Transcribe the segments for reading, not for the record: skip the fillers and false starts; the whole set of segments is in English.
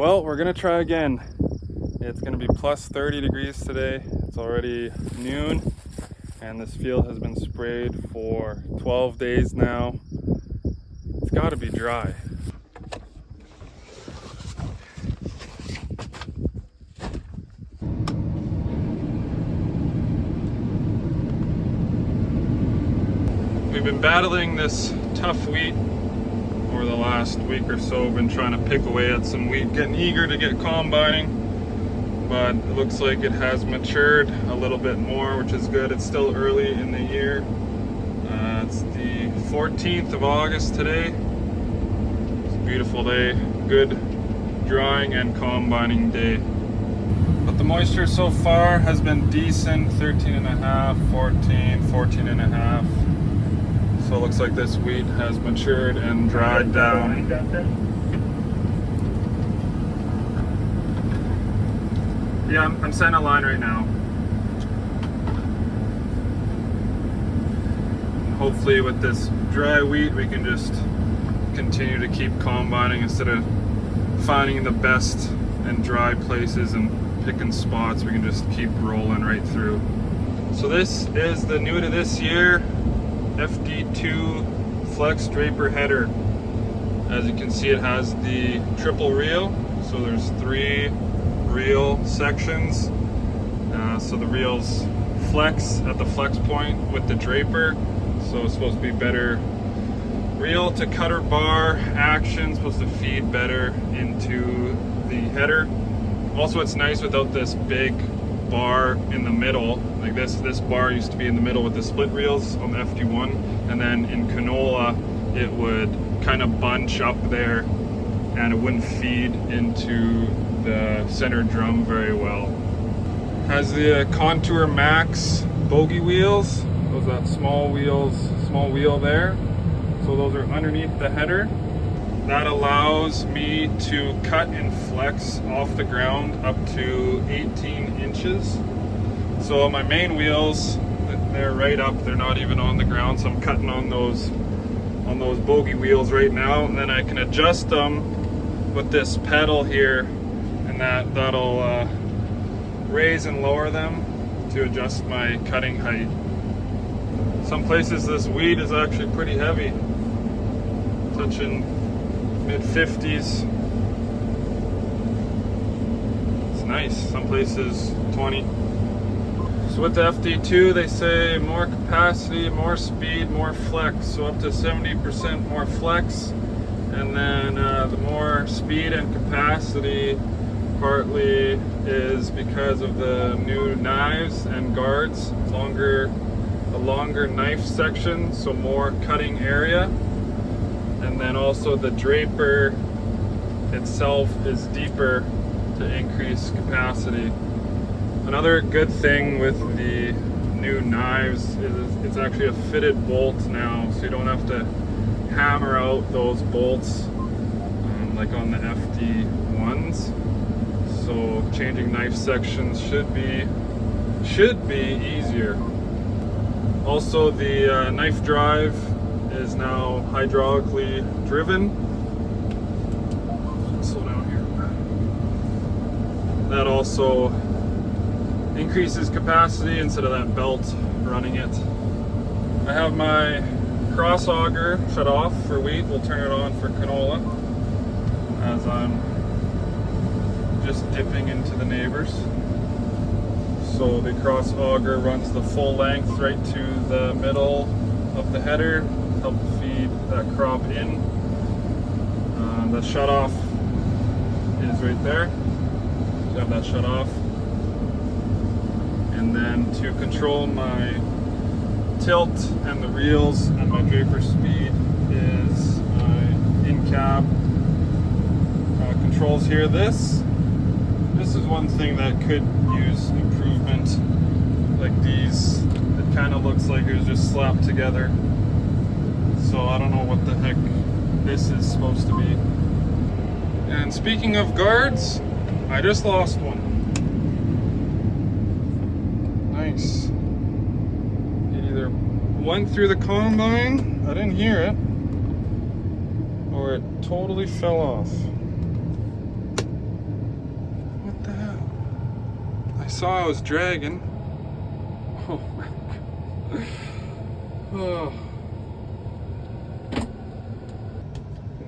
Well, we're gonna try again. It's gonna be plus 30 degrees today. It's already noon and this field has been sprayed for 12 days now. It's gotta be dry. We've been battling this tough wheat over the last week or so. Been trying to pick away at some wheat, getting eager to get combining, but it looks like it has matured a little bit more, which is good. It's still early in the year. It's the 14th of August today. It's a beautiful day, good drying and combining day. But the moisture so far has been decent, 13 and a half, 14 and a half. So it looks like this wheat has matured and dried down. Yeah, I'm setting a line right now. Hopefully with this dry wheat we can just continue to keep combining instead of finding the best and dry places and picking spots. We can just keep rolling right through. So this is the new to this year FD2 FlexDraper header. As you can see, it has the triple reel, so there's 3 reel sections. So the reels flex at the flex point with the draper, so it's supposed to be better reel to cutter bar action, supposed to feed better into the header. Also, it's nice without this big bar in the middle. Like this bar used to be in the middle with the split reels on the FD1, and then in canola it would kind of bunch up there and it wouldn't feed into the center drum very well. Has the Contour Max bogey wheels, those that small wheel there. So those are underneath the header. That allows me to cut and flex off the ground up to 18 inches. So my main wheels, they're right up, they're not even on the ground, so I'm cutting on those bogey wheels right now, and then I can adjust them with this pedal here, and that'll raise and lower them to adjust my cutting height. Some places this wheat is actually pretty heavy, touching mid-50s. It's nice. Some places 20. So with the FD2, they say more capacity, more speed, more flex. So up to 70% more flex. And then the more speed and capacity partly is because of the new knives and guards. A longer knife section, so more cutting area. And then also the draper itself is deeper to increase capacity. Another good thing with the new knives is it's actually a fitted bolt now, so you don't have to hammer out those bolts like on the FD1s. So changing knife sections should be easier. Also, the knife drive is now hydraulically driven. Slow down here. That also increases capacity instead of that belt running it. I have my cross auger shut off for wheat. We'll turn it on for canola as I'm just dipping into the neighbors. So the cross auger runs the full length right to the middle of the header, help feed that crop in. The shut off is right there. So have that shut off. And then to control my tilt and the reels and my draper speed is my in-cab controls here. This is one thing that could use improvement. Like these, it kind of looks like it was just slapped together. So I don't know what the heck this is supposed to be. And speaking of guards, I just lost one. Nice. It either went through the combine, I didn't hear it, or it totally fell off. saw I was dragging. Oh my God. Oh.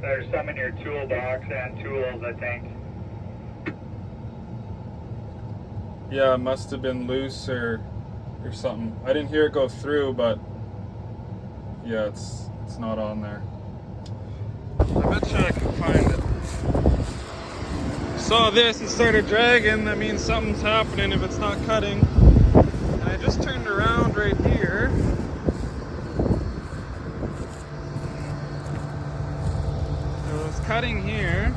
There's some in your toolbox and tools, I think. Yeah, it must have been loose or something. I didn't hear it go through, but yeah, it's not on there. I bet you I can find it. Saw this and started dragging. That means something's happening if it's not cutting. And I just turned around right here. It was cutting here.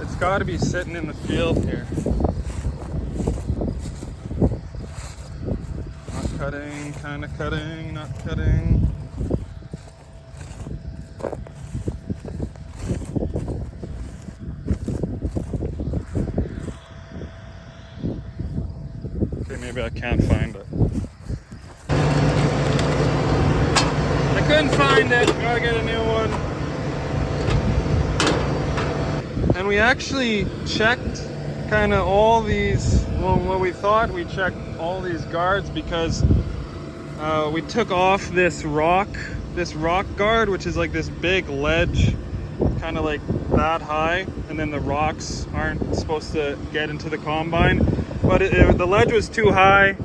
It's got to be sitting in the field here. Not cutting, kind of cutting, not cutting. Okay, maybe I can't find it. I couldn't find it. Gotta get a new one. And we actually checked kind of all these, well, what we thought, we checked all these guards because we took off this rock guard, which is like this big ledge, kind of like that high, and then the rocks aren't supposed to get into the combine. But the ledge was too high,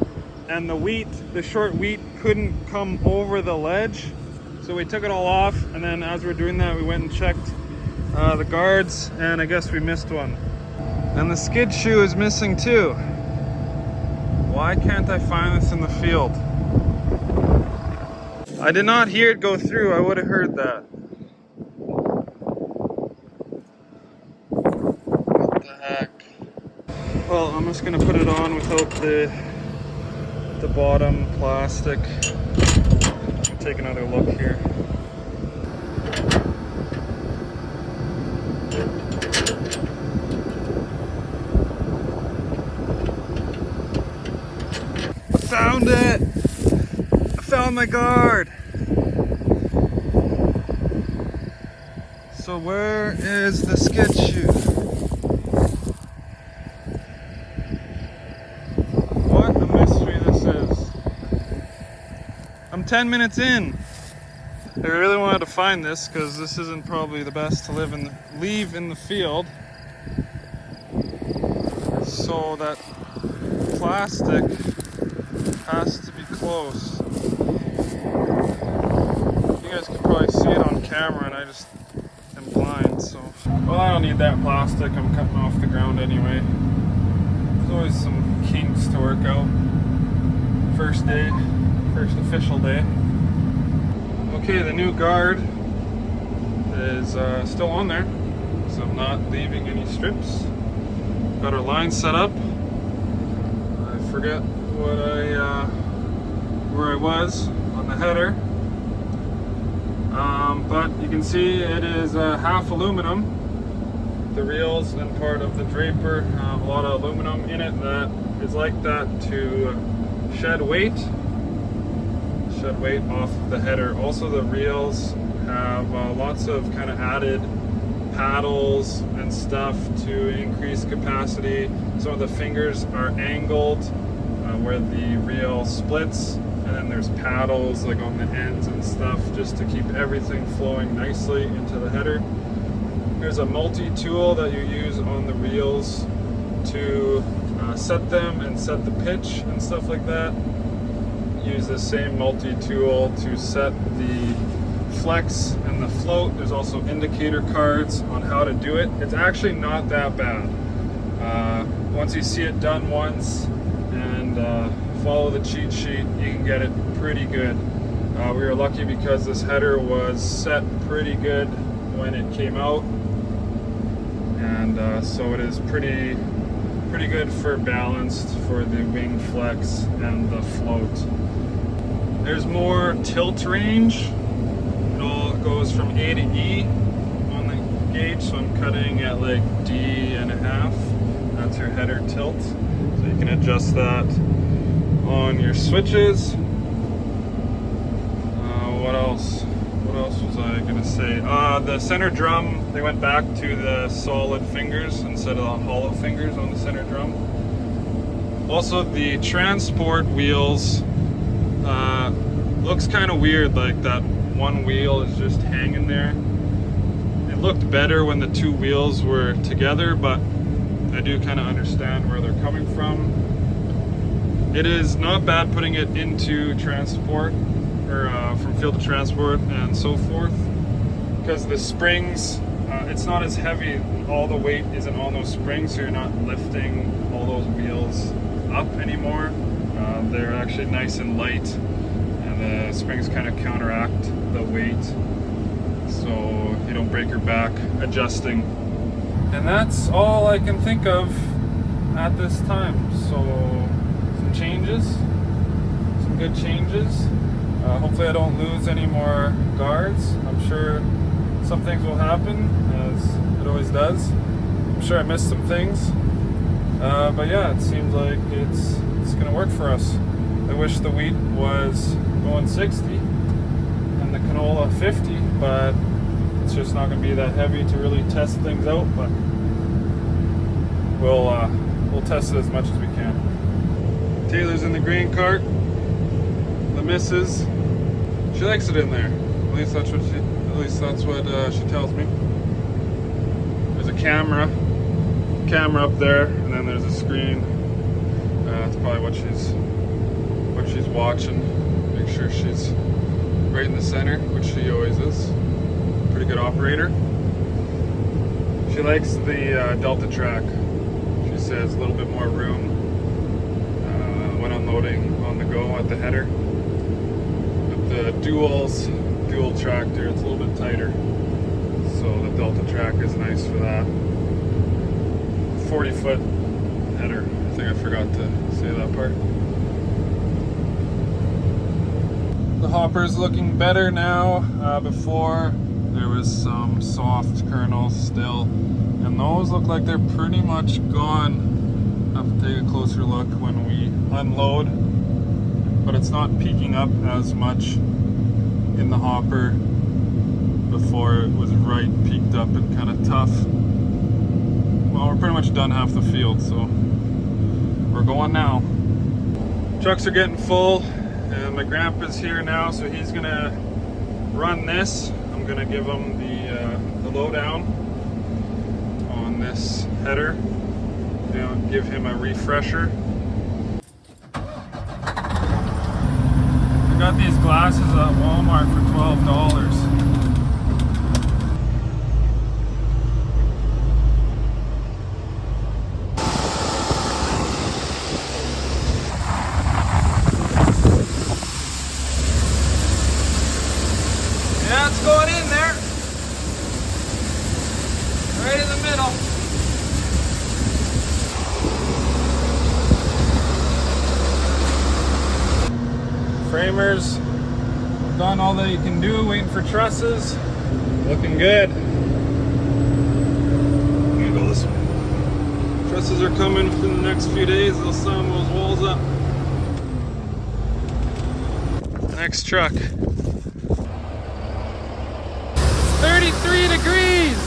and the short wheat couldn't come over the ledge. So we took it all off, and then as we're doing that, we went and checked the guards, and I guess we missed one. And the skid shoe is missing too. Why can't I find this in the field? I did not hear it go through. I would have heard that. What the heck? Well, I'm just gonna put it on without the bottom plastic. Take another look here. Found it! I found my guard! So where is the skid shoe? What a mystery this is. I'm 10 minutes in. I really wanted to find this because this isn't probably the best to leave in the field. So that plastic has to be close. You guys can probably see it on camera, and I just am blind, so. Well, I don't need that plastic. I'm cutting off the ground anyway. There's always some kinks to work out. First official day. Okay, the new guard is still on there, so I'm not leaving any strips. Got our line set up. I forget where I was on the header, but you can see it is half aluminum. The reels and part of the draper have a lot of aluminum in it that is like that to shed weight off the header. Also, the reels have lots of kind of added paddles and stuff to increase capacity. Some of the fingers are angled where the reel splits, and then there's paddles like on the ends and stuff just to keep everything flowing nicely into the header. There's a multi-tool that you use on the reels to set them and set the pitch and stuff like that. Use the same multi-tool to set the flex and the float. There's also indicator cards on how to do it. It's actually not that bad. Once you see it done once and follow the cheat sheet, you can get it pretty good. We were lucky because this header was set pretty good when it came out, and so it is pretty good for balanced for the wing flex and the float. There's more tilt range. It all goes from A to E on the gauge, so I'm cutting at like D.5. That's your header tilt. So you can adjust that on your switches. What else was I gonna to say? The center drum, they went back to the solid fingers instead of the hollow fingers on the center drum. Also, the transport wheels looks kind of weird, like that one wheel is just hanging there. It looked better when the two wheels were together, but I do kind of understand where they're coming from. It is not bad putting it into transport, or from field to transport and so forth, because the springs, it's not as heavy. All the weight isn't on those springs, so you're not lifting all those wheels up anymore. They're actually nice and light, and the springs kind of counteract the weight, so you don't break your back adjusting. And that's all I can think of at this time. So some changes, some good changes. Hopefully I don't lose any more guards. I'm sure some things will happen, as it always does. I'm sure I missed some things. But yeah, it seems like it's gonna work for us. I wish the wheat was going 60 and the canola 50, but it's just not gonna be that heavy to really test things out. But we'll test it as much as we can. Taylor's in the grain cart. The missus, she likes it in there. At least that's what she tells me. There's a camera up there, and then there's a screen. That's probably what she's watching. Make sure she's right in the center, which she always is. Pretty good operator. She likes the Delta track. She says a little bit more room when unloading on the go at the header. With the dual tractor, it's a little bit tighter. So the Delta track is nice for that. 40-foot header. I think I forgot to say that part. The hopper's looking better now. Before there was some soft kernels still, and those look like they're pretty much gone. I'll have to take a closer look when we unload, but it's not peaking up as much in the hopper. Before it was right peaked up and kind of tough. Well, we're pretty much done half the field, so we're going now. Trucks are getting full, and my grandpa's here now, so he's gonna run this. I'm gonna give him the lowdown on this header. Give him a refresher. I got these glasses at Walmart for $12. Yeah, it's going in there. Right in the middle. Framers, done all that you can do, waiting for trusses. Looking good. I'm gonna go this way. Trusses are coming within the next few days. They'll sum those walls up. Next truck. 33 degrees!